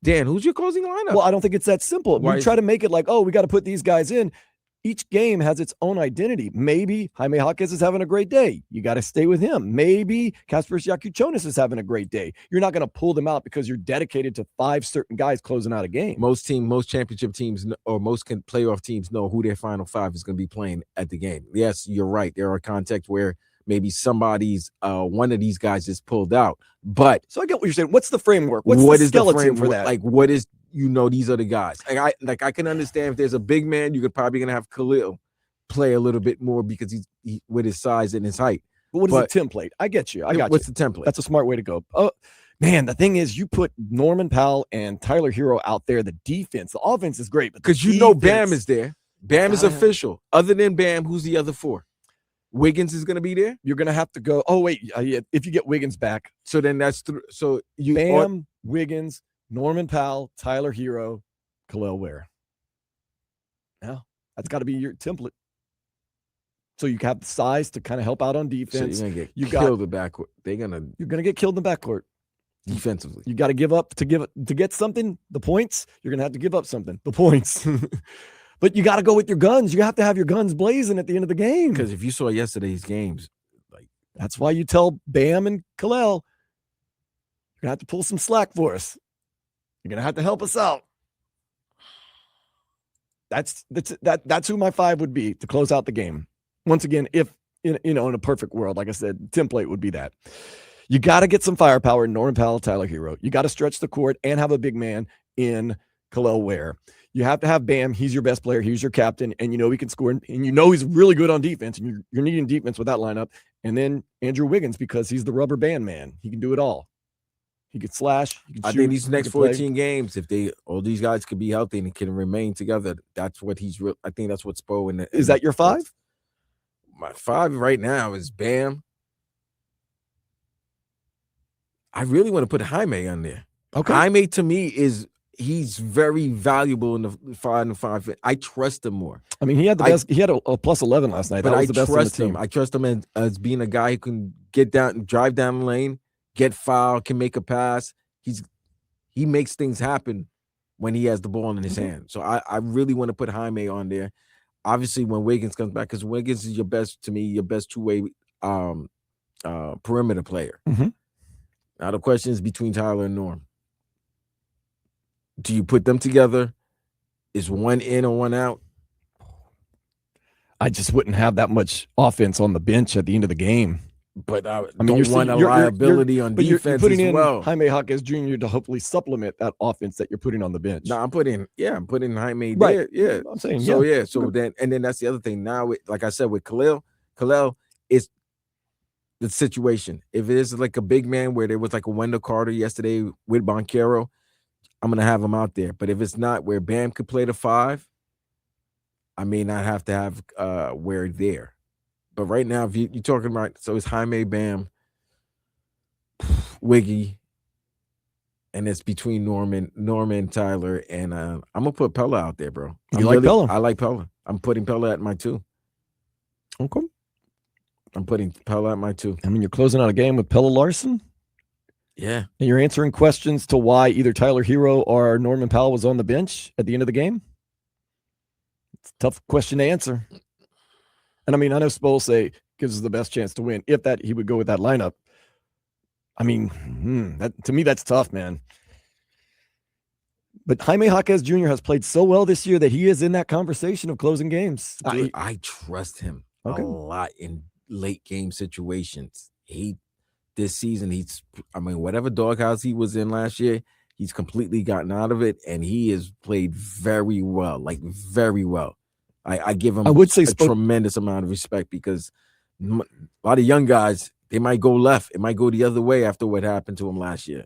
Dan, who's your closing lineup? Well, I don't think it's that simple. We try to make it like, oh, we got to put these guys in. Each game has its own identity. Maybe Jaime Jaquez is having a great day. You got to stay with him. Maybe Kasper Yakuchonis is having a great day. You're not going to pull them out because you're dedicated to 5 certain guys closing out a game. Most championship teams or most playoff teams know who their final 5 is going to be playing at the game. Yes, you're right. There are contexts where maybe somebody's one of these guys is pulled out. But so I get what you're saying. What's the framework? What's the skeleton for that? Like, what is, these are the guys. I can understand if there's a big man, you're probably gonna have Kel'el play a little bit more because he's with his size and his height. But what is the template? I get you. What's the template? That's a smart way to go. Oh man, the thing is, you put Norman Powell and Tyler Hero out there. The defense, the offense is great, but because Bam is there. Bam is official. Other than Bam, who's the other 4? Wiggins is going to be there. You're going to have to go. Oh wait, if you get Wiggins back, so then that's so you Bam, Wiggins, Norman Powell, Tyler Hero, Kel'el Ware. Yeah, that's got to be your template. So you have the size to kind of help out on defense. So you're going to get killed in the backcourt. You're going to get killed in the backcourt defensively. You got to give up to get something. The points. You're going to have to give up something. The points. But you got to go with your guns. You have to have your guns blazing at the end of the game. Because if you saw yesterday's games, that's why you tell Bam and Kel'el, you're gonna have to pull some slack for us. You're gonna have to help us out. That's who my 5 would be to close out the game. Once again, if in a perfect world, like I said, template would be that. You got to get some firepower in Norman Powell, Tyler Hero. You got to stretch the court and have a big man in Kel'el Ware. You have to have Bam. He's your best player. He's your captain. And he can score. And he's really good on defense. And you're needing defense with that lineup. And then Andrew Wiggins, because he's the rubber band man. He can do it all. He can slash. He can shoot. I think these next 14 games, if all these guys could be healthy and can remain together, that's what I think that's what's Spo. Is that your 5? My 5 right now is Bam. I really want to put Jaime on there. Okay. Jaime to me he's very valuable in the 5 and 5. I trust him more. I mean, he had the best. He had a plus 11 last night. But that was the best trust on the team. him. I trust him as being a guy who can get down, drive down the lane, get fouled, can make a pass. He makes things happen when he has the ball in his hand. So I really want to put Jaime on there. Obviously, when Wiggins comes back, because Wiggins is your best 2-way perimeter player. Mm-hmm. Now the question is between Tyler and Norm. Do you put them together? Is one in or one out? I just wouldn't have that much offense on the bench at the end of the game. But I mean, you're want a liability on defense you're putting as well. In Jaime Jaquez Jr. to hopefully supplement that offense that you're putting on the bench. No, I'm putting Jaime right. there. Yeah, I'm saying So then that's the other thing. Now, like I said, with Kel'el is the situation. If it is like a big man where there was like a Wendell Carter yesterday with Banchero, I'm gonna have him out there. But if it's not where Bam could play the 5, I may not have to have Ware there. But right now, if you're talking about, so it's Jaime, Bam, Wiggy, and it's between Norman, Tyler, and I'm gonna put Pella out there, bro. You like Pella? I like Pella. I'm putting Pella at my 2. Okay. I'm putting Pella at my 2. I mean, you're closing out a game with Pella Larson. Yeah. And you're answering questions to why either Tyler Hero or Norman Powell was on the bench at the end of the game. It's a tough question to answer. And I mean, I know Spoelstra gives us the best chance to win. If that, he would go with that lineup. I mean, that to me, that's tough, man. But Jaime Jaquez Jr. has played so well this year that he is in that conversation of closing games. Dude, I trust him a lot in late game situations. This season, whatever doghouse he was in last year, he's completely gotten out of it, and he has played very well, like very well. I give him a tremendous amount of respect because a lot of young guys, they might go left. It might go the other way after what happened to him last year.